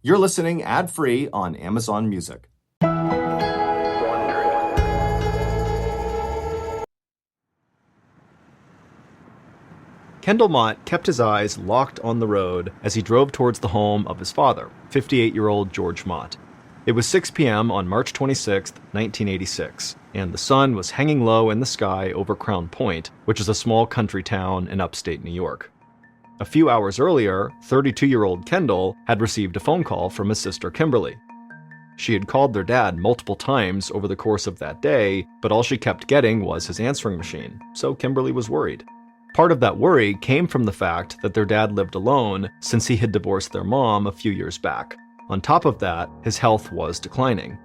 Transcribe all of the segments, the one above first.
You're listening ad-free on Amazon Music. Kendall Mott kept his eyes locked on the road as he drove towards the home of his father, 58-year-old George Mott. It was 6 p.m. on March 26, 1986, and the sun was hanging low in the sky over Crown Point, which is a small country town in upstate New York. A few hours earlier, 32-year-old Kendall had received a phone call from his sister Kimberly. She had called their dad multiple times over the course of that day, but all she kept getting was his answering machine, so Kimberly was worried. Part of that worry came from the fact that their dad lived alone since he had divorced their mom a few years back. On top of that, his health was declining.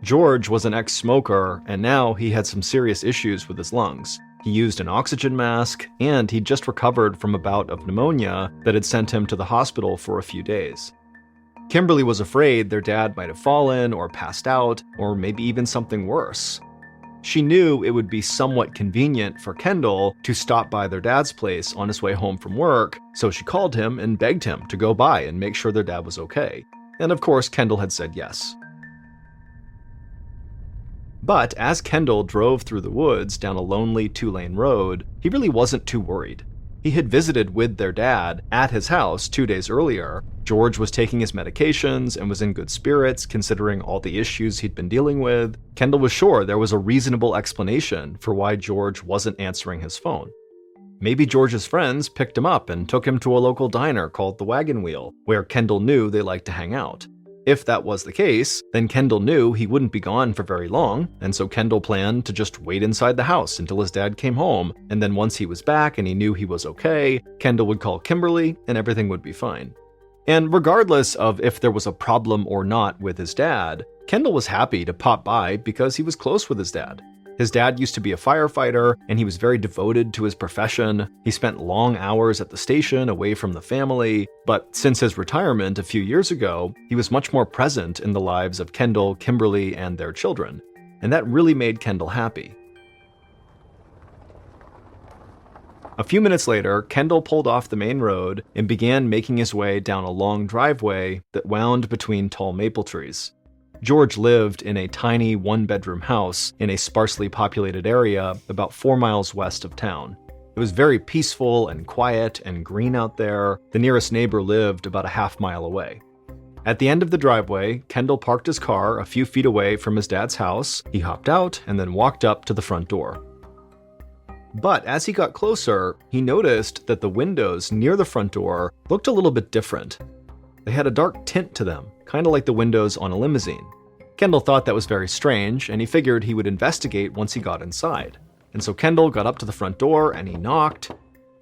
George was an ex-smoker, and now he had some serious issues with his lungs. He used an oxygen mask, and he'd just recovered from a bout of pneumonia that had sent him to the hospital for a few days. Kimberly was afraid their dad might have fallen or passed out, or maybe even something worse. She knew it would be somewhat convenient for Kendall to stop by their dad's place on his way home from work, so she called him and begged him to go by and make sure their dad was okay. And of course, Kendall had said yes. But as Kendall drove through the woods down a lonely 2-lane road, he really wasn't too worried. He had visited with their dad at his house 2 days earlier. George was taking his medications and was in good spirits considering all the issues he'd been dealing with. Kendall was sure there was a reasonable explanation for why George wasn't answering his phone. Maybe George's friends picked him up and took him to a local diner called the Wagon Wheel, where Kendall knew they liked to hang out. If that was the case, then Kendall knew he wouldn't be gone for very long, and so Kendall planned to just wait inside the house until his dad came home, and then once he was back and he knew he was okay, Kendall would call Kimberly and everything would be fine. And regardless of if there was a problem or not with his dad, Kendall was happy to pop by because he was close with his dad. His dad used to be a firefighter, and he was very devoted to his profession. He spent long hours at the station away from the family, but since his retirement a few years ago, he was much more present in the lives of Kendall, Kimberly, and their children. And that really made Kendall happy. A few minutes later, Kendall pulled off the main road and began making his way down a long driveway that wound between tall maple trees. George lived in a tiny one-bedroom house in a sparsely populated area about 4 miles west of town. It was very peaceful and quiet and green out there. The nearest neighbor lived about a half-mile away. At the end of the driveway, Kendall parked his car a few feet away from his dad's house. He hopped out and then walked up to the front door. But as he got closer, he noticed that the windows near the front door looked a little bit different. They had a dark tint to them, kind of like the windows on a limousine. Kendall thought that was very strange, and he figured he would investigate once he got inside. And so Kendall got up to the front door and he knocked,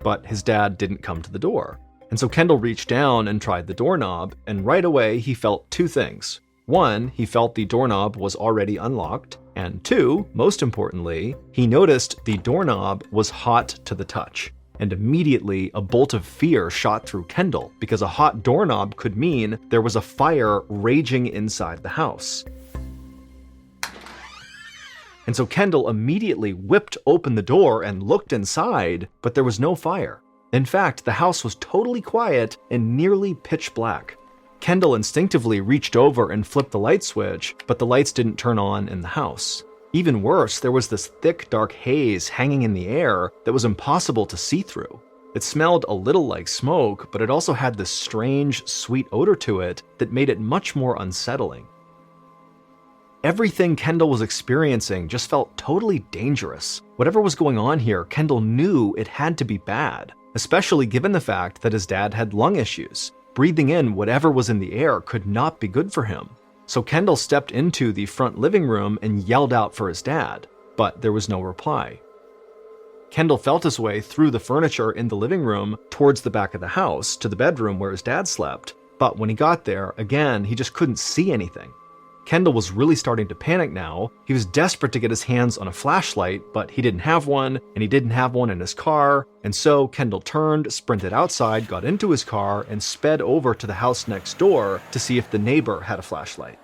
but his dad didn't come to the door. And so Kendall reached down and tried the doorknob, and right away he felt two things. One, he felt the doorknob was already unlocked, and two, most importantly, he noticed the doorknob was hot to the touch. And immediately, a bolt of fear shot through Kendall, because a hot doorknob could mean there was a fire raging inside the house. And so Kendall immediately whipped open the door and looked inside, but there was no fire. In fact, the house was totally quiet and nearly pitch black. Kendall instinctively reached over and flipped the light switch, but the lights didn't turn on in the house. Even worse, there was this thick, dark haze hanging in the air that was impossible to see through. It smelled a little like smoke, but it also had this strange, sweet odor to it that made it much more unsettling. Everything Kendall was experiencing just felt totally dangerous. Whatever was going on here, Kendall knew it had to be bad, especially given the fact that his dad had lung issues. Breathing in whatever was in the air could not be good for him. So Kendall stepped into the front living room and yelled out for his dad, but there was no reply. Kendall felt his way through the furniture in the living room towards the back of the house to the bedroom where his dad slept, but when he got there, again, he just couldn't see anything. Kendall was really starting to panic now. He was desperate to get his hands on a flashlight, but he didn't have one, and he didn't have one in his car, and so Kendall turned, sprinted outside, got into his car, and sped over to the house next door to see if the neighbor had a flashlight.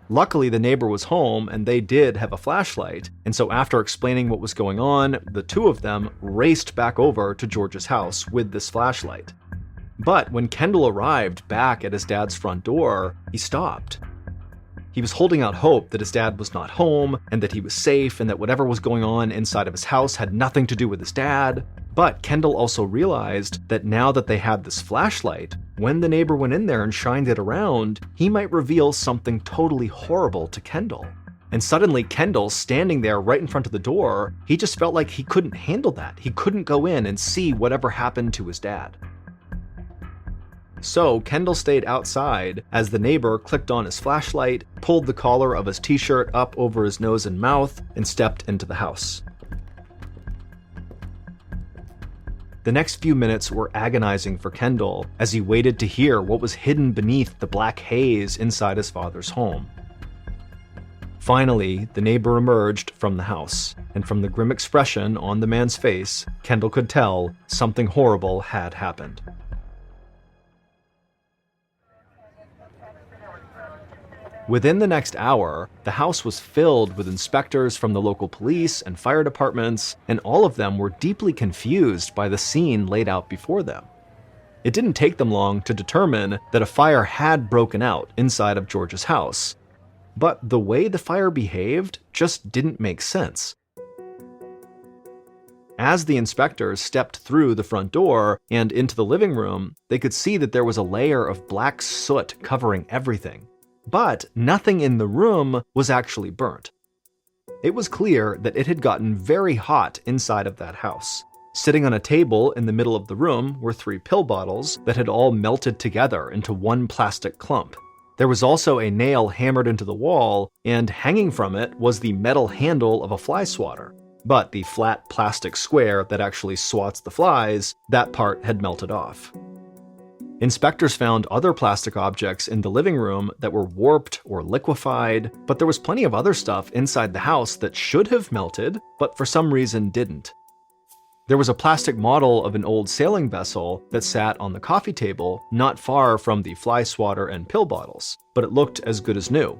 Luckily, the neighbor was home, and they did have a flashlight, and so after explaining what was going on, the two of them raced back over to George's house with this flashlight. But when Kendall arrived back at his dad's front door, he stopped. He was holding out hope that his dad was not home and that he was safe and that whatever was going on inside of his house had nothing to do with his dad. But Kendall also realized that now that they had this flashlight, when the neighbor went in there and shined it around, he might reveal something totally horrible to Kendall. And suddenly Kendall, standing there right in front of the door, he just felt like he couldn't handle that. He couldn't go in and see whatever happened to his dad. So Kendall stayed outside as the neighbor clicked on his flashlight, pulled the collar of his t-shirt up over his nose and mouth, and stepped into the house. The next few minutes were agonizing for Kendall as he waited to hear what was hidden beneath the black haze inside his father's home. Finally, the neighbor emerged from the house, and from the grim expression on the man's face, Kendall could tell something horrible had happened. Within the next hour, the house was filled with inspectors from the local police and fire departments, and all of them were deeply confused by the scene laid out before them. It didn't take them long to determine that a fire had broken out inside of George's house, but the way the fire behaved just didn't make sense. As the inspectors stepped through the front door and into the living room, they could see that there was a layer of black soot covering everything. But nothing in the room was actually burnt. It was clear that it had gotten very hot inside of that house. Sitting on a table in the middle of the room were 3 pill bottles that had all melted together into one plastic clump. There was also a nail hammered into the wall, and hanging from it was the metal handle of a fly swatter. But the flat plastic square that actually swats the flies, that part had melted off. Inspectors found other plastic objects in the living room that were warped or liquefied, but there was plenty of other stuff inside the house that should have melted, but for some reason didn't. There was a plastic model of an old sailing vessel that sat on the coffee table not far from the fly swatter and pill bottles, but it looked as good as new.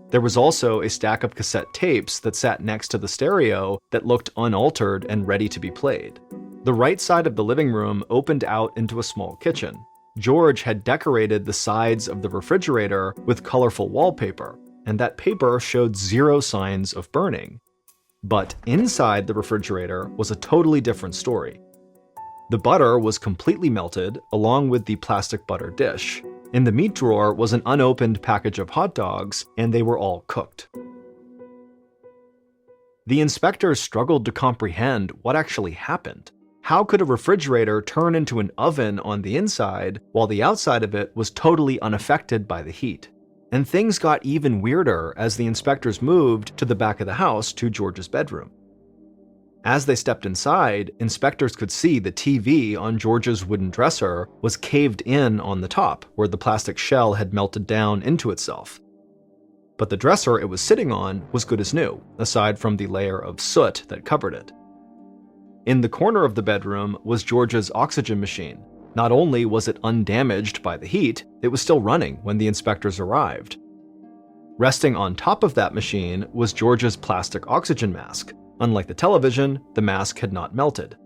There was also a stack of cassette tapes that sat next to the stereo that looked unaltered and ready to be played. The right side of the living room opened out into a small kitchen. George had decorated the sides of the refrigerator with colorful wallpaper, and that paper showed 0 signs of burning. But inside the refrigerator was a totally different story. The butter was completely melted, along with the plastic butter dish. In the meat drawer was an unopened package of hot dogs, and they were all cooked. The inspectors struggled to comprehend what actually happened. How could a refrigerator turn into an oven on the inside while the outside of it was totally unaffected by the heat? And things got even weirder as the inspectors moved to the back of the house to George's bedroom. As they stepped inside, inspectors could see the TV on George's wooden dresser was caved in on the top, where the plastic shell had melted down into itself. But the dresser it was sitting on was good as new, aside from the layer of soot that covered it. In the corner of the bedroom was George's oxygen machine. Not only was it undamaged by the heat, it was still running when the inspectors arrived. Resting on top of that machine was George's plastic oxygen mask. Unlike the television, the mask had not melted.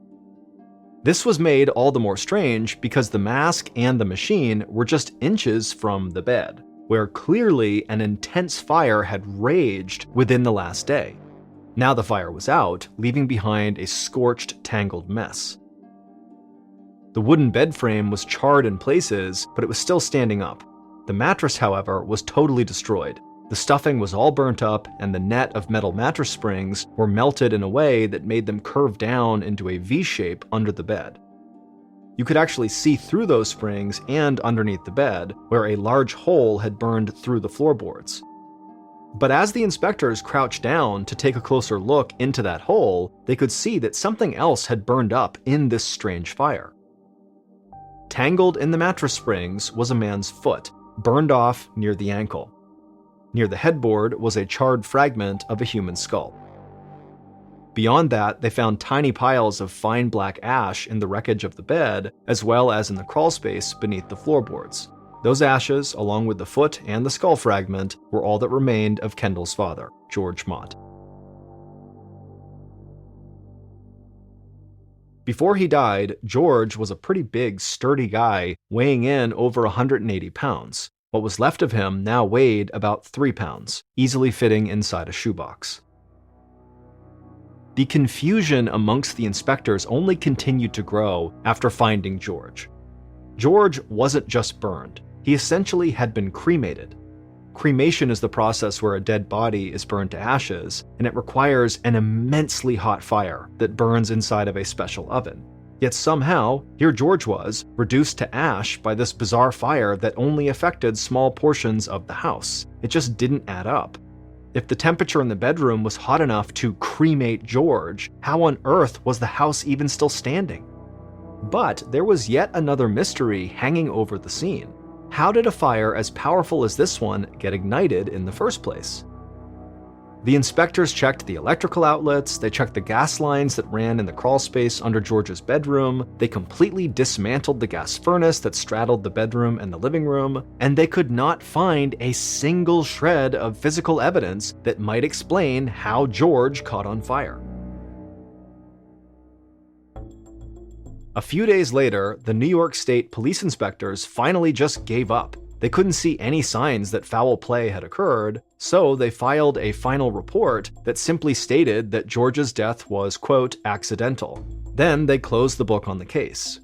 This was made all the more strange because the mask and the machine were just inches from the bed, where clearly an intense fire had raged within the last day. Now the fire was out, leaving behind a scorched, tangled mess. The wooden bed frame was charred in places, but it was still standing up. The mattress, however, was totally destroyed. The stuffing was all burnt up, and the net of metal mattress springs were melted in a way that made them curve down into a V shape under the bed. You could actually see through those springs and underneath the bed, where a large hole had burned through the floorboards. But as the inspectors crouched down to take a closer look into that hole, they could see that something else had burned up in this strange fire. Tangled in the mattress springs was a man's foot, burned off near the ankle. Near the headboard was a charred fragment of a human skull. Beyond that, they found tiny piles of fine black ash in the wreckage of the bed, as well as in the crawl space beneath the floorboards. Those ashes, along with the foot and the skull fragment, were all that remained of Kendall's father, George Mott. Before he died, George was a pretty big, sturdy guy, weighing in over 180 pounds. What was left of him now weighed about 3 pounds, easily fitting inside a shoebox. The confusion amongst the inspectors only continued to grow after finding George. George wasn't just burned, he essentially had been cremated. Cremation is the process where a dead body is burned to ashes, and it requires an immensely hot fire that burns inside of a special oven. Yet somehow, here George was, reduced to ash by this bizarre fire that only affected small portions of the house. It just didn't add up. If the temperature in the bedroom was hot enough to cremate George, how on earth was the house even still standing? But there was yet another mystery hanging over the scene. How did a fire as powerful as this one get ignited in the first place? The inspectors checked the electrical outlets, they checked the gas lines that ran in the crawl space under George's bedroom, they completely dismantled the gas furnace that straddled the bedroom and the living room, and they could not find a single shred of physical evidence that might explain how George caught on fire. A few days later, the New York State police inspectors finally just gave up. They couldn't see any signs that foul play had occurred, so they filed a final report that simply stated that George's death was, quote, accidental. Then they closed the book on the case.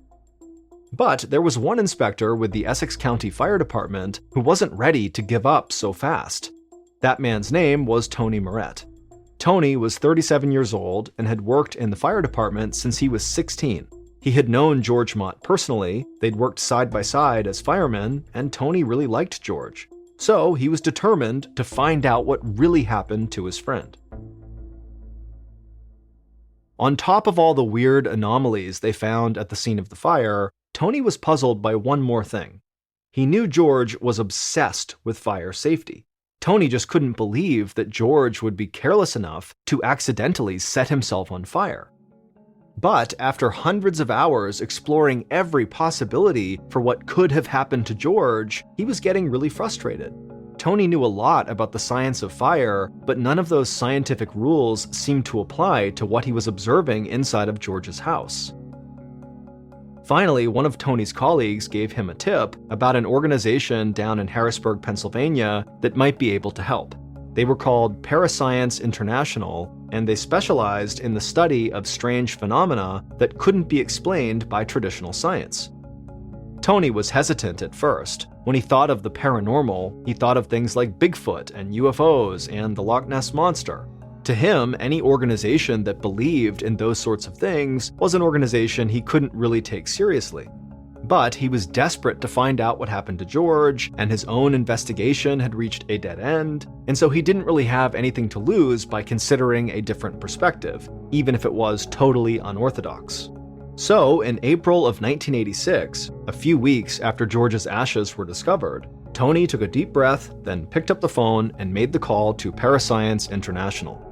But there was one inspector with the Essex County Fire Department who wasn't ready to give up so fast. That man's name was Tony Moret. Tony was 37 years old and had worked in the fire department since he was 16. He had known George Mott personally, they'd worked side by side as firemen, and Tony really liked George. So he was determined to find out what really happened to his friend. On top of all the weird anomalies they found at the scene of the fire, Tony was puzzled by one more thing. He knew George was obsessed with fire safety. Tony just couldn't believe that George would be careless enough to accidentally set himself on fire. But after hundreds of hours exploring every possibility for what could have happened to George, he was getting really frustrated. Tony knew a lot about the science of fire, but none of those scientific rules seemed to apply to what he was observing inside of George's house. Finally, one of Tony's colleagues gave him a tip about an organization down in Harrisburg, Pennsylvania that might be able to help. They were called Parascience International, and they specialized in the study of strange phenomena that couldn't be explained by traditional science. Tony was hesitant at first. When he thought of the paranormal, he thought of things like Bigfoot and UFOs and the Loch Ness Monster. To him, any organization that believed in those sorts of things was an organization he couldn't really take seriously. But he was desperate to find out what happened to George, and his own investigation had reached a dead end, and so he didn't really have anything to lose by considering a different perspective, even if it was totally unorthodox. So, in April of 1986, a few weeks after George's ashes were discovered, Tony took a deep breath, then picked up the phone and made the call to Parascience International.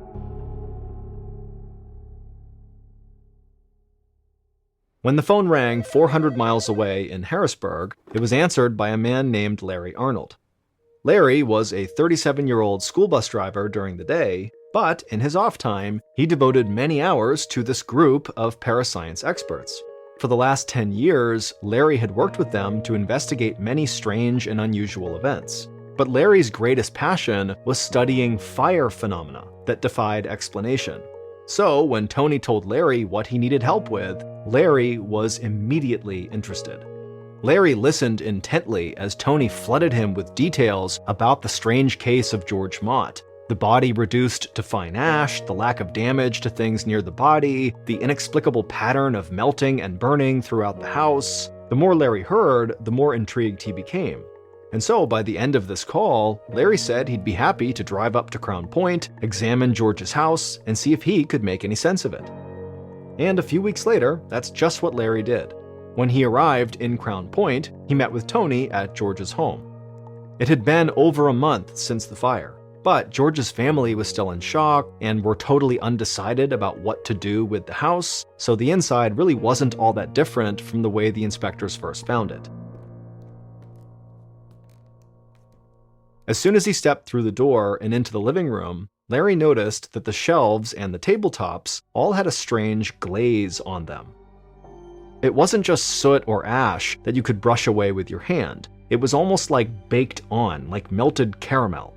When the phone rang 400 miles away in Harrisburg, it was answered by a man named Larry Arnold. Larry was a 37-year-old school bus driver during the day, but in his off time, he devoted many hours to this group of parascience experts. For the last 10 years, Larry had worked with them to investigate many strange and unusual events. But Larry's greatest passion was studying fire phenomena that defied explanation. So when Tony told Larry what he needed help with, Larry was immediately interested. Larry listened intently as Tony flooded him with details about the strange case of George Mott. The body reduced to fine ash, the lack of damage to things near the body, the inexplicable pattern of melting and burning throughout the house. The more Larry heard, the more intrigued he became. And so by the end of this call, Larry said he'd be happy to drive up to Crown Point, examine George's house, and see if he could make any sense of it. And a few weeks later, that's just what Larry did. When he arrived in Crown Point, he met with Tony at George's home. It had been over a month since the fire, but George's family was still in shock and were totally undecided about what to do with the house, so the inside really wasn't all that different from the way the inspectors first found it. As soon as he stepped through the door and into the living room, Larry noticed that the shelves and the tabletops all had a strange glaze on them. It wasn't just soot or ash that you could brush away with your hand. It was almost like baked on, like melted caramel.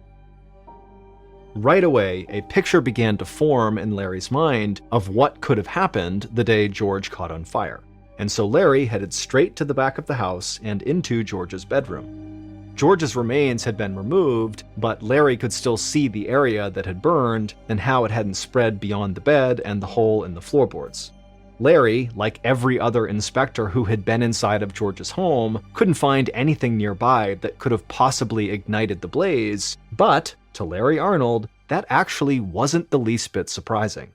Right away, a picture began to form in Larry's mind of what could have happened the day George caught on fire. And so Larry headed straight to the back of the house and into George's bedroom. George's remains had been removed, but Larry could still see the area that had burned and how it hadn't spread beyond the bed and the hole in the floorboards. Larry, like every other inspector who had been inside of George's home, couldn't find anything nearby that could have possibly ignited the blaze, but to Larry Arnold, that actually wasn't the least bit surprising.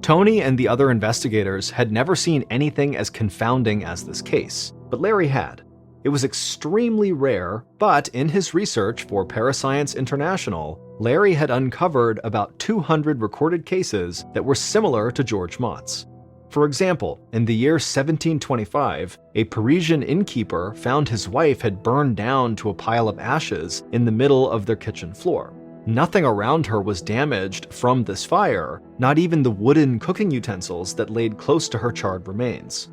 Tony and the other investigators had never seen anything as confounding as this case, but Larry had. It was extremely rare, but in his research for Parascience International, Larry had uncovered about 200 recorded cases that were similar to George Mott's. For example, in the year 1725, a Parisian innkeeper found his wife had burned down to a pile of ashes in the middle of their kitchen floor. Nothing around her was damaged from this fire, not even the wooden cooking utensils that laid close to her charred remains.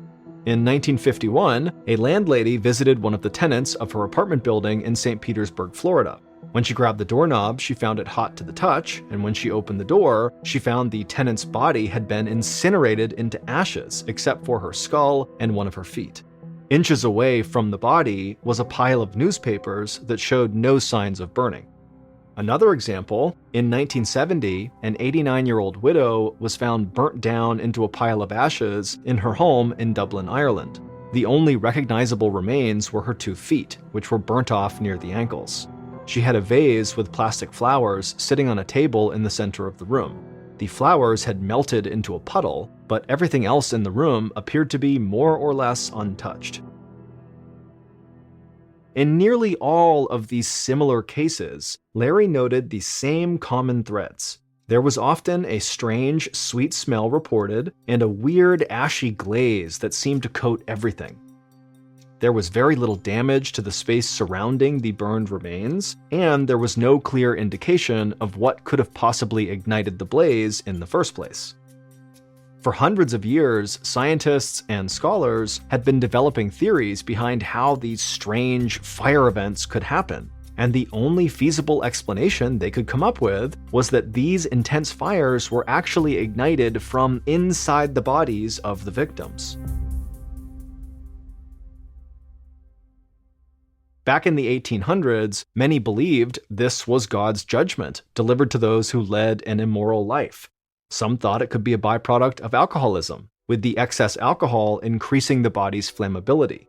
In 1951, a landlady visited one of the tenants of her apartment building in St. Petersburg, Florida. When she grabbed the doorknob, she found it hot to the touch, and when she opened the door, she found the tenant's body had been incinerated into ashes, except for her skull and one of her feet. Inches away from the body was a pile of newspapers that showed no signs of burning. Another example, in 1970, an 89-year-old widow was found burnt down into a pile of ashes in her home in Dublin, Ireland. The only recognizable remains were her 2 feet, which were burnt off near the ankles. She had a vase with plastic flowers sitting on a table in the center of the room. The flowers had melted into a puddle, but everything else in the room appeared to be more or less untouched. In nearly all of these similar cases, Larry noted the same common threads. There was often a strange, sweet smell reported, and a weird, ashy glaze that seemed to coat everything. There was very little damage to the space surrounding the burned remains, and there was no clear indication of what could have possibly ignited the blaze in the first place. For hundreds of years, scientists and scholars had been developing theories behind how these strange fire events could happen, and the only feasible explanation they could come up with was that these intense fires were actually ignited from inside the bodies of the victims. Back in the 1800s, many believed this was God's judgment delivered to those who led an immoral life. Some thought it could be a byproduct of alcoholism, with the excess alcohol increasing the body's flammability.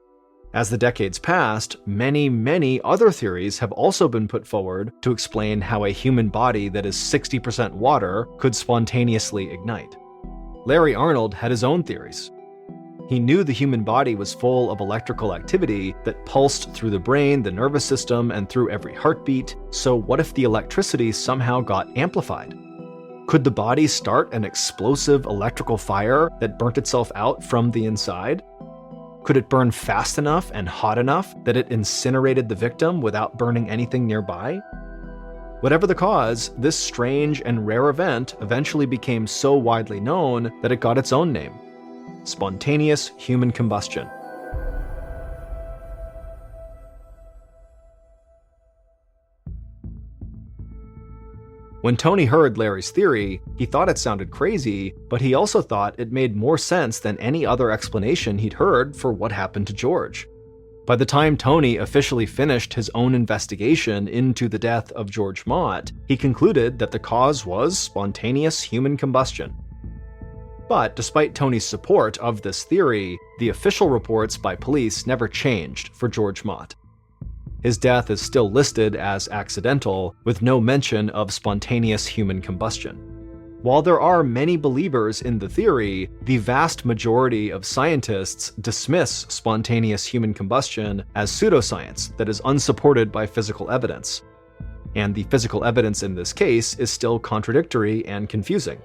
As the decades passed, many other theories have also been put forward to explain how a human body that is 60% water could spontaneously ignite. Larry Arnold had his own theories. He knew the human body was full of electrical activity that pulsed through the brain, the nervous system, and through every heartbeat, so what if the electricity somehow got amplified? Could the body start an explosive electrical fire that burnt itself out from the inside? Could it burn fast enough and hot enough that it incinerated the victim without burning anything nearby? Whatever the cause, this strange and rare event eventually became so widely known that it got its own name: spontaneous human combustion. When Tony heard Larry's theory, he thought it sounded crazy, but he also thought it made more sense than any other explanation he'd heard for what happened to George. By the time Tony officially finished his own investigation into the death of George Mott, he concluded that the cause was spontaneous human combustion. But despite Tony's support of this theory, the official reports by police never changed for George Mott. His death is still listed as accidental, with no mention of spontaneous human combustion. While there are many believers in the theory, the vast majority of scientists dismiss spontaneous human combustion as pseudoscience that is unsupported by physical evidence. And the physical evidence in this case is still contradictory and confusing.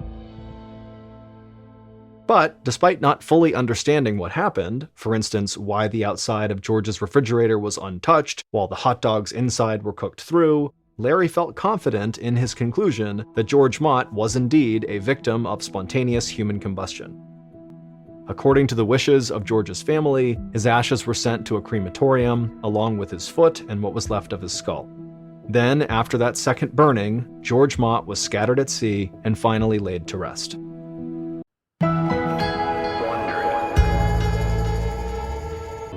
But despite not fully understanding what happened, for instance, why the outside of George's refrigerator was untouched while the hot dogs inside were cooked through, Larry felt confident in his conclusion that George Mott was indeed a victim of spontaneous human combustion. According to the wishes of George's family, his ashes were sent to a crematorium, along with his foot and what was left of his skull. Then, after that second burning, George Mott was scattered at sea and finally laid to rest.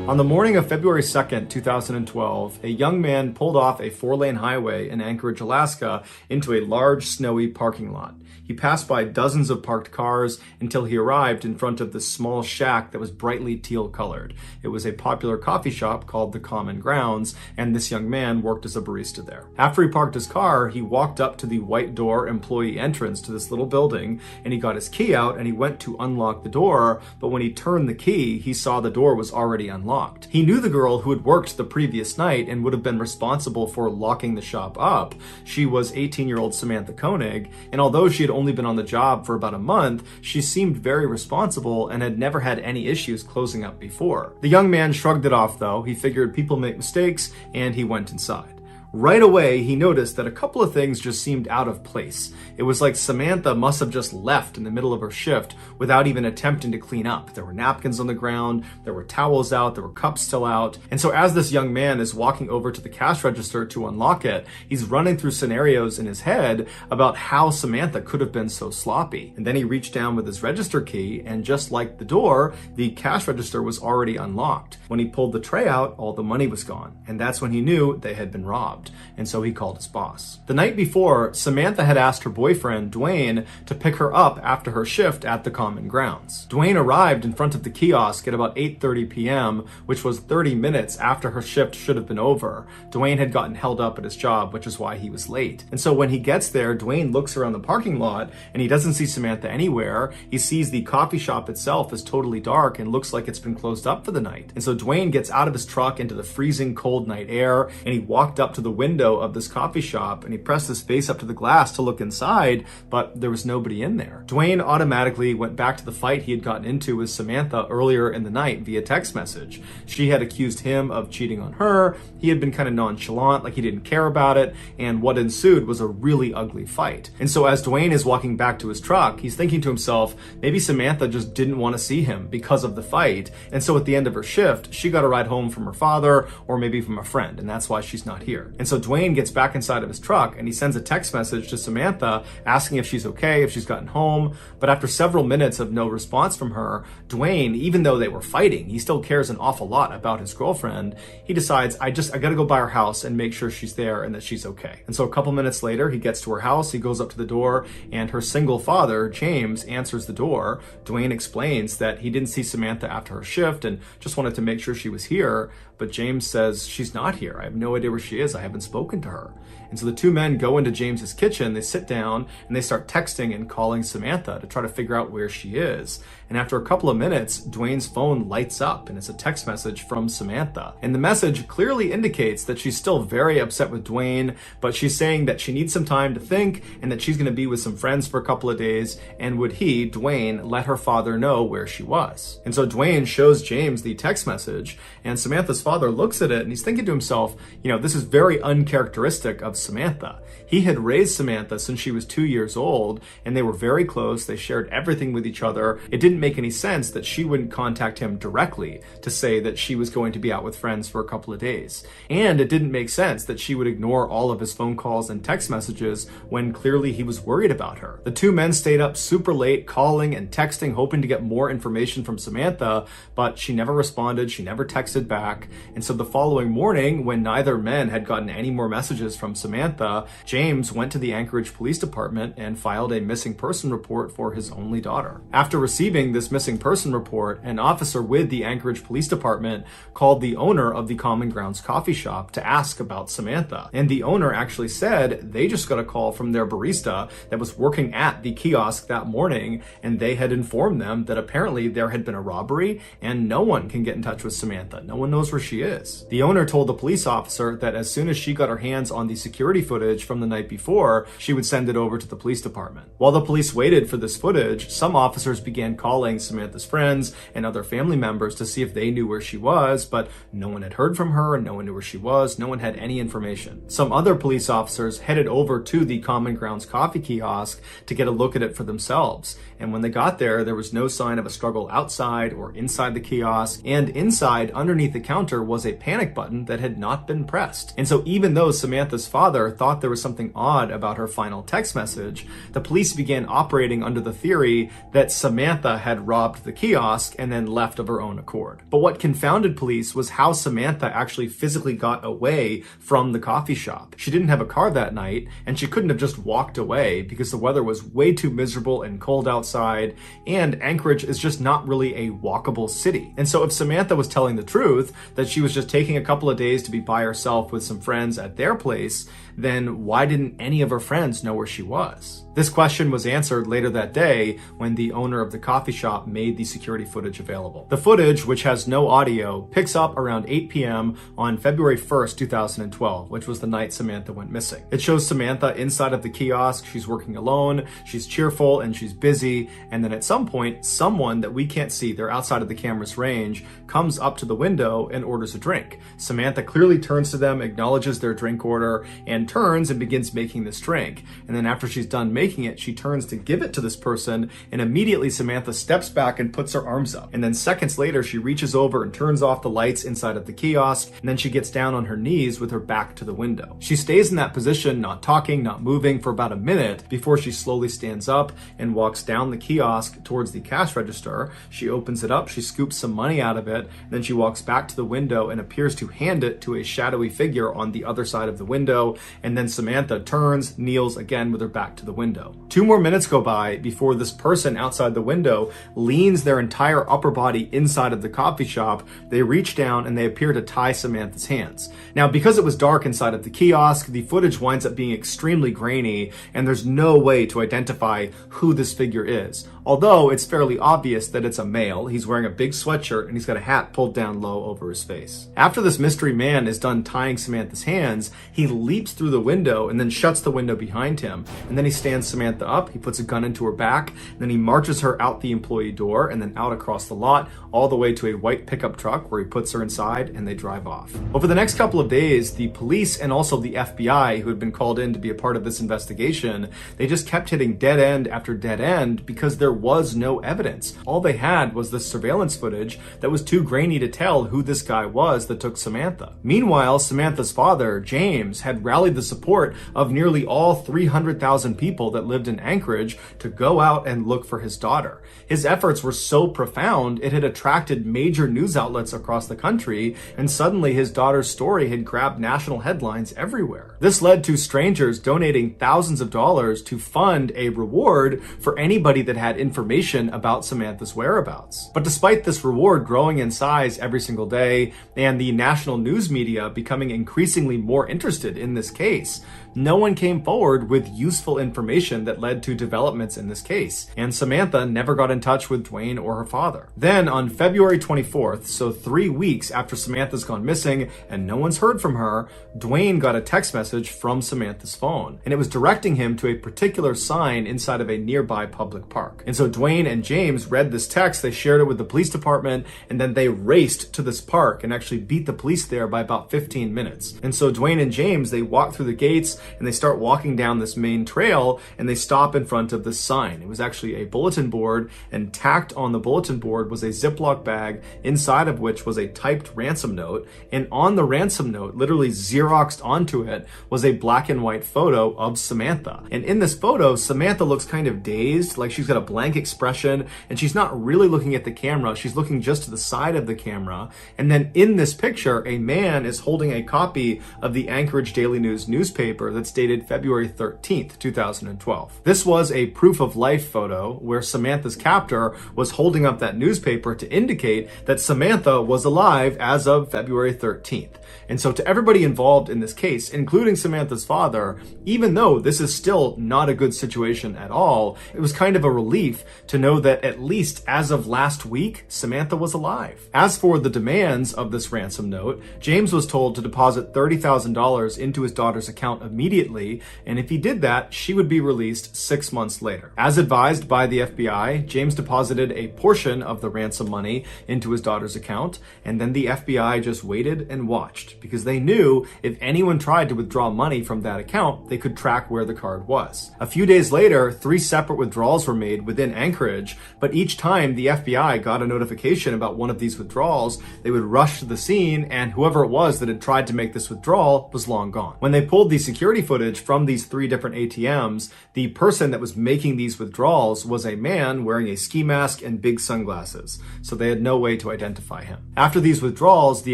On the morning of February 2nd, 2012, a young man pulled off a 4-lane highway in Anchorage, Alaska, into a large, snowy parking lot. He passed by dozens of parked cars until he arrived in front of this small shack that was brightly teal-colored. It was a popular coffee shop called the Common Grounds, and this young man worked as a barista there. After he parked his car, he walked up to the white door employee entrance to this little building, and he got his key out and he went to unlock the door, but when he turned the key, he saw the door was already unlocked. He knew the girl who had worked the previous night and would have been responsible for locking the shop up. She was 18-year-old Samantha Koenig, and although she had only been on the job for about a month, she seemed very responsible and had never had any issues closing up before. The young man shrugged it off though. He figured people make mistakes, and he went inside. Right away, he noticed that a couple of things just seemed out of place. It was like Samantha must have just left in the middle of her shift without even attempting to clean up. There were napkins on the ground, there were towels out, there were cups still out. And so as this young man is walking over to the cash register to unlock it, he's running through scenarios in his head about how Samantha could have been so sloppy. And then he reached down with his register key, and just like the door, the cash register was already unlocked. When he pulled the tray out, all the money was gone. And that's when he knew they had been robbed. And so he called his boss. The night before, Samantha had asked her boyfriend, Dwayne, to pick her up after her shift at the Common Grounds. Dwayne arrived in front of the kiosk at about 8:30 p.m., which was 30 minutes after her shift should have been over. Dwayne had gotten held up at his job, which is why he was late. And so when he gets there, Dwayne looks around the parking lot and he doesn't see Samantha anywhere. He sees the coffee shop itself is totally dark and looks like it's been closed up for the night. And so Dwayne gets out of his truck into the freezing cold night air, and he walked up to the window of this coffee shop and he pressed his face up to the glass to look inside, but there was nobody in there. Dwayne automatically went back to the fight he had gotten into with Samantha earlier in the night via text message. She had accused him of cheating on her. He had been kind of nonchalant, like he didn't care about it, and what ensued was a really ugly fight. And so as Dwayne is walking back to his truck, he's thinking to himself, maybe Samantha just didn't want to see him because of the fight, and so at the end of her shift, she got a ride home from her father or maybe from a friend, and that's why she's not here. And so Dwayne gets back inside of his truck and he sends a text message to Samantha asking if she's okay, if she's gotten home. But after several minutes of no response from her, Dwayne, even though they were fighting, he still cares an awful lot about his girlfriend. He decides, I gotta go by her house and make sure she's there and that she's okay. And so a couple minutes later, he gets to her house, he goes up to the door, and her single father, James, answers the door. Dwayne explains that he didn't see Samantha after her shift and just wanted to make sure she was here. But James says, she's not here. I have no idea where she is. I haven't spoken to her. And so the two men go into James's kitchen, they sit down, and they start texting and calling Samantha to try to figure out where she is. And after a couple of minutes, Dwayne's phone lights up, and it's a text message from Samantha. And the message clearly indicates that she's still very upset with Dwayne, but she's saying that she needs some time to think and that she's going to be with some friends for a couple of days, and would he, Dwayne, let her father know where she was. And so Dwayne shows James the text message, and Samantha's father looks at it, and he's thinking to himself, this is very uncharacteristic of Samantha. He had raised Samantha since she was 2 years old, and they were very close. They shared everything with each other. It didn't make any sense that she wouldn't contact him directly to say that she was going to be out with friends for a couple of days. And it didn't make sense that she would ignore all of his phone calls and text messages when clearly he was worried about her. The two men stayed up super late, calling and texting, hoping to get more information from Samantha, but she never responded. She never texted back. And so the following morning, when neither man had gotten any more messages from Samantha, James went to the Anchorage Police Department and filed a missing person report for his only daughter. After receiving this missing person report, an officer with the Anchorage Police Department called the owner of the Common Grounds coffee shop to ask about Samantha. And the owner actually said they just got a call from their barista that was working at the kiosk that morning, and they had informed them that apparently there had been a robbery and no one can get in touch with touch with Samantha. No one knows where she is. The owner told the police officer that as soon as she got her hands on the security footage from the night before, she would send it over to the police department. While the police waited for this footage, some officers began calling Samantha's friends and other family members to see if they knew where she was, but no one had heard from her, no one knew where she was, no one had any information. Some other police officers headed over to the Common Grounds coffee kiosk to get a look at it for themselves. And when they got there was no sign of a struggle outside or inside the kiosk, and inside, underneath the counter, was a panic button that had not been pressed. And so even though Samantha's father thought there was something odd about her final text message, the police began operating under the theory that Samantha had robbed the kiosk and then left of her own accord. But what confounded police was how Samantha actually physically got away from the coffee shop. She didn't have a car that night, and she couldn't have just walked away because the weather was way too miserable and cold outside, and Anchorage is just not really a walkable city. And so if Samantha was telling the truth, that she was just taking a couple of days to be by herself with some friends at their place, then why didn't any of her friends know where she was? This question was answered later that day when the owner of the coffee shop made the security footage available. The footage, which has no audio, picks up around 8 p.m. on February 1st, 2012, which was the night Samantha went missing. It shows Samantha inside of the kiosk. She's working alone, she's cheerful, and she's busy. And then at some point, someone that we can't see, they're outside of the camera's range, comes up to the window and orders a drink. Samantha clearly turns to them, acknowledges their drink order, and turns and begins making this drink. And then after she's done making it, she turns to give it to this person, and immediately Samantha steps back and puts her arms up. And then seconds later, she reaches over and turns off the lights inside of the kiosk, and then she gets down on her knees with her back to the window. She stays in that position, not talking, not moving, for about a minute before she slowly stands up and walks down the kiosk towards the cash register. She opens it up, she scoops some money out of it, and then she walks back to the window and appears to hand it to a shadowy figure on the other side of the window. And then Samantha turns, kneels again with her back to the window. 2 more minutes go by before this person outside the window leans their entire upper body inside of the coffee shop. They reach down and they appear to tie Samantha's hands. Now, because it was dark inside of the kiosk, the footage winds up being extremely grainy, and there's no way to identify who this figure is. Although it's fairly obvious that it's a male. He's wearing a big sweatshirt and he's got a hat pulled down low over his face. After this mystery man is done tying Samantha's hands, he leaps through the window and then shuts the window behind him. And then he stands Samantha up, he puts a gun into her back, and then he marches her out the employee door and then out across the lot, all the way to a white pickup truck where he puts her inside and they drive off. Over the next couple of days, the police and also the FBI, who had been called in to be a part of this investigation, they just kept hitting dead end after dead end because there was no evidence. All they had was this surveillance footage that was too grainy to tell who this guy was that took Samantha. Meanwhile, Samantha's father, James, had rallied the support of nearly all 300,000 people that lived in Anchorage to go out and look for his daughter. His efforts were so profound, it had attracted major news outlets across the country, and suddenly his daughter's story had grabbed national headlines everywhere. This led to strangers donating thousands of dollars to fund a reward for anybody that had information about Samantha's whereabouts. But despite this reward growing in size every single day, and the national news media becoming increasingly more interested in this case, no one came forward with useful information that led to developments in this case, and Samantha never got in touch with Dwayne or her father. Then on February 24th, so 3 weeks after Samantha's gone missing and no one's heard from her, Dwayne got a text message from Samantha's phone, and it was directing him to a particular sign inside of a nearby public park. And so Dwayne and James read this text, they shared it with the police department, and then they raced to this park and actually beat the police there by about 15 minutes. And so Dwayne and James, they walk through the gates and they start walking down this main trail, and they stop in front of this sign. It was actually a bulletin board, and tacked on the bulletin board was a Ziploc bag inside of which was a typed ransom note, and on the ransom note, literally Xeroxed onto it, was a black and white photo of Samantha. And in this photo, Samantha looks kind of dazed, like she's got a blank expression, and she's not really looking at the camera, she's looking just to the side of the camera. And then in this picture, a man is holding a copy of the Anchorage Daily News newspaper that's dated February 13th, 2012. 2012. This was a proof of life photo where Samantha's captor was holding up that newspaper to indicate that Samantha was alive as of February 13th. And so to everybody involved in this case, including Samantha's father, even though this is still not a good situation at all, it was kind of a relief to know that at least as of last week, Samantha was alive. As for the demands of this ransom note, James was told to deposit $30,000 into his daughter's account immediately, and if he did that, she would be released 6 months later. As advised by the FBI, James deposited a portion of the ransom money into his daughter's account, and then the FBI just waited and watched, because they knew if anyone tried to withdraw money from that account, they could track where the card was. A few days later, 3 separate withdrawals were made within Anchorage, but each time the FBI got a notification about one of these withdrawals, they would rush to the scene, and whoever it was that had tried to make this withdrawal was long gone. When they pulled the security footage from these 3 different ATMs, the person that was making these withdrawals was a man wearing a ski mask and big sunglasses, so they had no way to identify him. After these withdrawals, the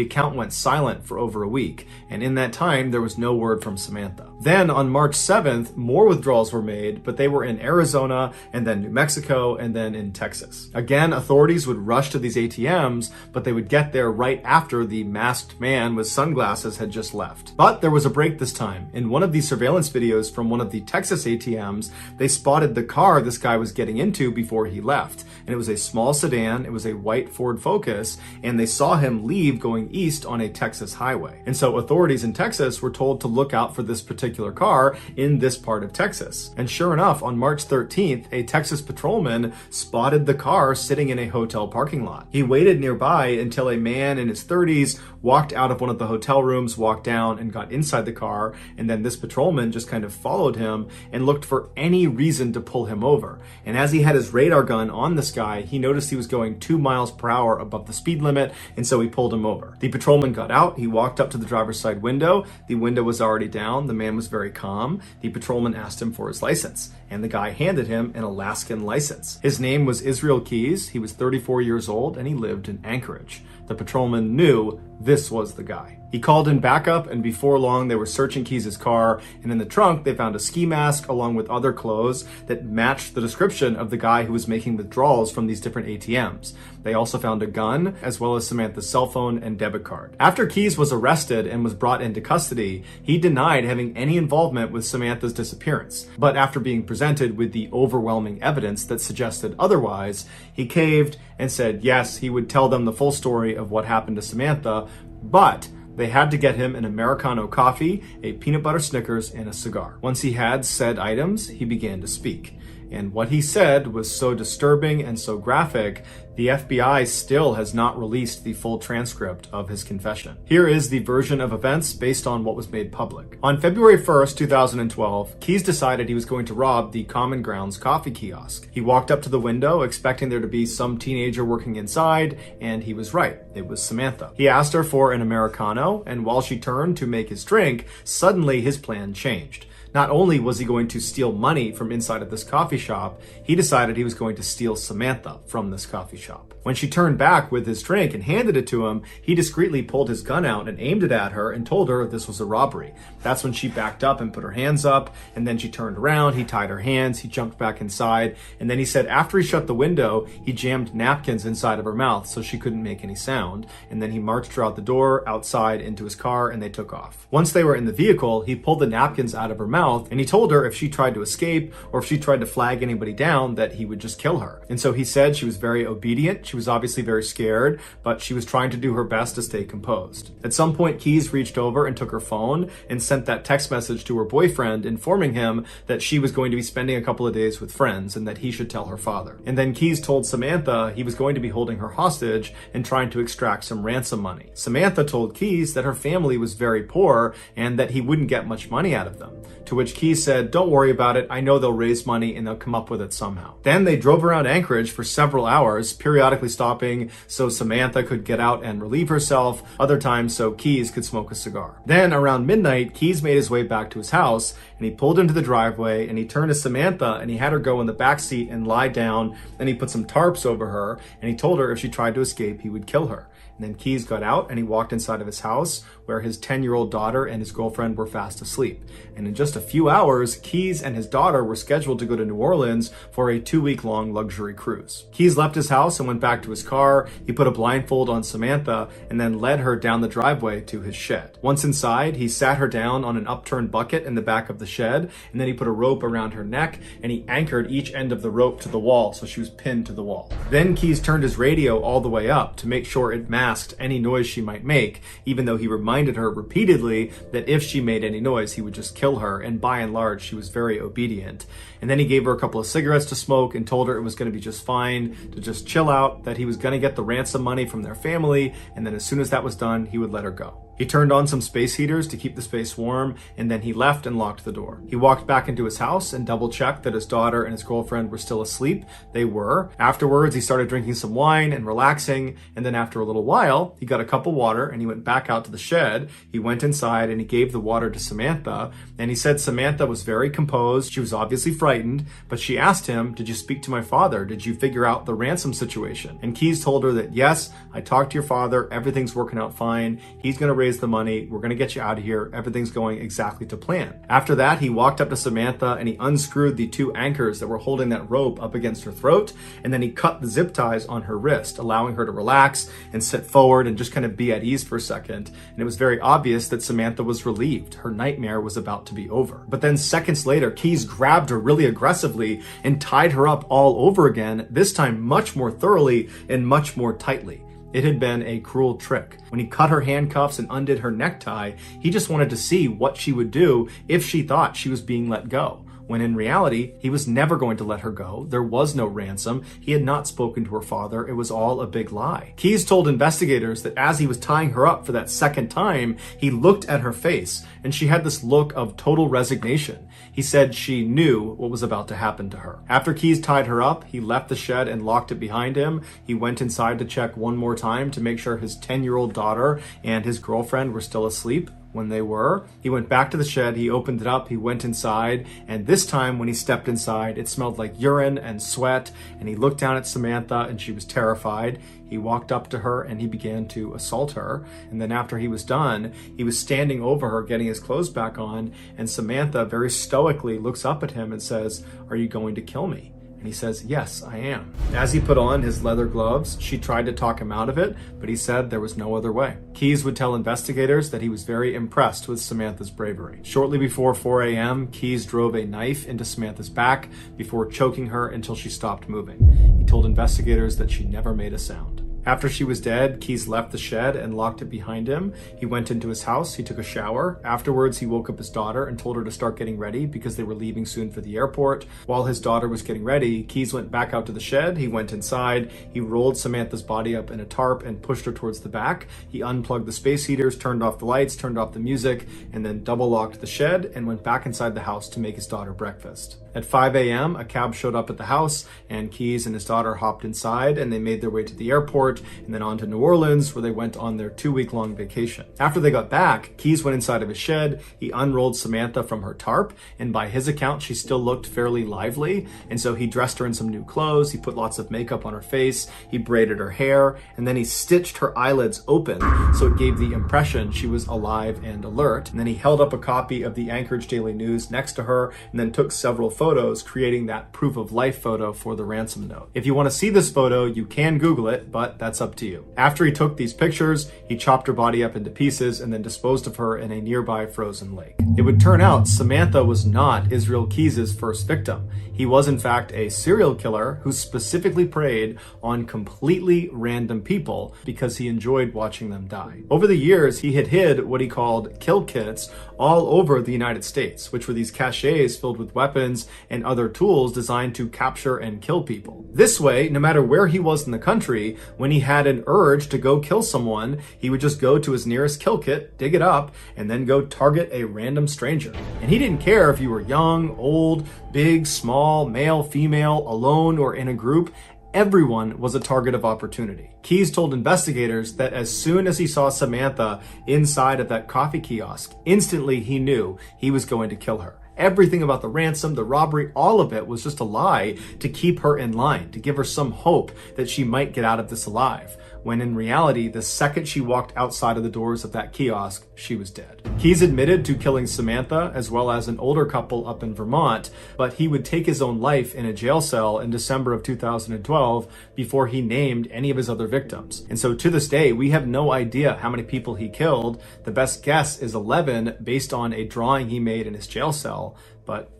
account went silent for over a week, and in that time, there was no word from Samantha. Then on March 7th, more withdrawals were made, but they were in Arizona, and then New Mexico, and then in Texas. Again, authorities would rush to these ATMs, but they would get there right after the masked man with sunglasses had just left. But there was a break this time. In one of these surveillance videos from one of the Texas ATMs, they spotted the car this guy was getting into before he left. And it was a small sedan, it was a white Ford Focus, and they saw him leave going east on a Texas highway. And so authorities in Texas were told to look out for this particular car in this part of Texas. And sure enough, on March 13th, a Texas patrolman spotted the car sitting in a hotel parking lot. He waited nearby until a man in his 30s walked out of one of the hotel rooms, walked down and got inside the car, and then this patrolman just kind of followed him and looked for any reason to pull him over. And as he had his radar gun on this guy, he noticed he was going 2 miles per hour above the speed limit, and so he pulled him over. The patrolman got out, he walked up to the driver's side window, the window was already down, the man was very calm. The patrolman asked him for his license, and the guy handed him an Alaskan license. His name was Israel Keys, he was 34 years old, and he lived in Anchorage. The patrolman knew this was the guy. He called in backup, and before long they were searching Keys' car, and in the trunk they found a ski mask along with other clothes that matched the description of the guy who was making withdrawals from these different ATMs. They also found a gun, as well as Samantha's cell phone and debit card. After Keys was arrested and was brought into custody, he denied having any involvement with Samantha's disappearance. But after being presented with the overwhelming evidence that suggested otherwise, he caved and said yes, he would tell them the full story of what happened to Samantha, but they had to get him an Americano coffee, a peanut butter Snickers, and a cigar. Once he had said items, he began to speak. And what he said was so disturbing and so graphic, the FBI still has not released the full transcript of his confession. Here is the version of events based on what was made public. On February 1st, 2012, Keys decided he was going to rob the Common Grounds coffee kiosk. He walked up to the window expecting there to be some teenager working inside, and he was right. It was Samantha. He asked her for an Americano, and while she turned to make his drink, suddenly his plan changed. Not only was he going to steal money from inside of this coffee shop, he decided he was going to steal Samantha from this coffee shop. When she turned back with his drink and handed it to him, he discreetly pulled his gun out and aimed it at her and told her this was a robbery. That's when she backed up and put her hands up, and then she turned around, he tied her hands, he jumped back inside, and then he said after he shut the window, he jammed napkins inside of her mouth so she couldn't make any sound, and then he marched her out the door, outside, into his car, and they took off. Once they were in the vehicle, he pulled the napkins out of her mouth, and he told her if she tried to escape or if she tried to flag anybody down that he would just kill her. And so he said she was very obedient, she was obviously very scared, but she was trying to do her best to stay composed. At some point, Keys reached over and took her phone and sent that text message to her boyfriend informing him that she was going to be spending a couple of days with friends and that he should tell her father. And then Keys told Samantha he was going to be holding her hostage and trying to extract some ransom money. Samantha told Keys that her family was very poor and that he wouldn't get much money out of them, to which Keys said, "Don't worry about it, I know they'll raise money and they'll come up with it somehow." Then they drove around Anchorage for several hours, periodically stopping so Samantha could get out and relieve herself, other times so Keys could smoke a cigar. Then around midnight, Keys made his way back to his house and he pulled into the driveway and he turned to Samantha and he had her go in the back seat and lie down, and he put some tarps over her and he told her if she tried to escape, he would kill her. And then Keyes got out and he walked inside of his house where his 10-year-old daughter and his girlfriend were fast asleep. And in just a few hours, Keyes and his daughter were scheduled to go to New Orleans for a 2-week-long luxury cruise. Keyes left his house and went back to his car. He put a blindfold on Samantha and then led her down the driveway to his shed. Once inside, he sat her down on an upturned bucket in the back of the shed, and then he put a rope around her neck and he anchored each end of the rope to the wall so she was pinned to the wall. Then Keyes turned his radio all the way up to make sure it masked any noise she might make, even though he reminded her repeatedly that if she made any noise, he would just kill her, and by and large, she was very obedient. And then he gave her a couple of cigarettes to smoke and told her it was going to be just fine, to just chill out, that he was going to get the ransom money from their family, and then as soon as that was done, he would let her go. He turned on some space heaters to keep the space warm, and then he left and locked the door. He walked back into his house and double-checked that his daughter and his girlfriend were still asleep. They were. Afterwards, he started drinking some wine and relaxing, and then after a little while, he got a cup of water and he went back out to the shed. He went inside and he gave the water to Samantha, and he said Samantha was very composed. She was obviously frightened, but she asked him, "Did you speak to my father? Did you figure out the ransom situation?" And Keyes told her that, "Yes, I talked to your father. Everything's working out fine. He's going to raise the money. We're going to get you out of here. Everything's going exactly to plan." After that, he walked up to Samantha and he unscrewed the 2 anchors that were holding that rope up against her throat, and then he cut the zip ties on her wrist, allowing her to relax and sit forward and just kind of be at ease for a second. And it was very obvious that Samantha was relieved. Her nightmare was about to be over. But then seconds later, Keyes grabbed her really aggressively and tied her up all over again, this time much more thoroughly and much more tightly. It had been a cruel trick. When he cut her handcuffs and undid her necktie, he just wanted to see what she would do if she thought she was being let go. When in reality, he was never going to let her go. There was no ransom. He had not spoken to her father. It was all a big lie. Keyes told investigators that as he was tying her up for that second time, he looked at her face and she had this look of total resignation. He said she knew what was about to happen to her. After Keyes tied her up, he left the shed and locked it behind him. He went inside to check one more time to make sure his 10-year-old daughter and his girlfriend were still asleep. When they were, he went back to the shed, he opened it up, he went inside, and this time when he stepped inside, it smelled like urine and sweat, and he looked down at Samantha and she was terrified. He walked up to her and he began to assault her, and then after he was done, he was standing over her getting his clothes back on, and Samantha very stoically looks up at him and says, "Are you going to kill me?" And he says, "Yes, I am." As he put on his leather gloves, she tried to talk him out of it, but he said there was no other way. Keyes would tell investigators that he was very impressed with Samantha's bravery. Shortly before 4 a.m., Keyes drove a knife into Samantha's back before choking her until she stopped moving. He told investigators that she never made a sound. After she was dead, Keyes left the shed and locked it behind him. He went into his house, he took a shower. Afterwards, he woke up his daughter and told her to start getting ready because they were leaving soon for the airport. While his daughter was getting ready, Keyes went back out to the shed. He went inside, he rolled Samantha's body up in a tarp and pushed her towards the back. He unplugged the space heaters, turned off the lights, turned off the music, and then double locked the shed and went back inside the house to make his daughter breakfast. At 5 a.m., a cab showed up at the house and Keyes and his daughter hopped inside and they made their way to the airport and then on to New Orleans, where they went on their 2-week-long vacation. After they got back, Keyes went inside of his shed, he unrolled Samantha from her tarp, and by his account, she still looked fairly lively, and so he dressed her in some new clothes, he put lots of makeup on her face, he braided her hair, and then he stitched her eyelids open so it gave the impression she was alive and alert, and then he held up a copy of the Anchorage Daily News next to her, and then took several photos, creating that proof of life photo for the ransom note. If you want to see this photo, you can Google it, but that's up to you. After he took these pictures, he chopped her body up into pieces and then disposed of her in a nearby frozen lake. It would turn out Samantha was not Israel Keyes' first victim. He was in fact a serial killer who specifically preyed on completely random people because he enjoyed watching them die. Over the years, he had hid what he called kill kits all over the United States, which were these caches filled with weapons and other tools designed to capture and kill people. This way, no matter where he was in the country, when he had an urge to go kill someone, he would just go to his nearest kill kit, dig it up, and then go target a random stranger. And he didn't care if you were young, old, big, small, male, female, alone, or in a group. Everyone was a target of opportunity. Keyes told investigators that as soon as he saw Samantha inside of that coffee kiosk, instantly he knew he was going to kill her. Everything about the ransom, the robbery, all of it was just a lie to keep her in line, to give her some hope that she might get out of this alive. when in reality, the second she walked outside of the doors of that kiosk, she was dead. Keyes admitted to killing Samantha as well as an older couple up in Vermont, but he would take his own life in a jail cell in December of 2012 before he named any of his other victims. And so to this day, we have no idea how many people he killed. The best guess is 11 based on a drawing he made in his jail cell, but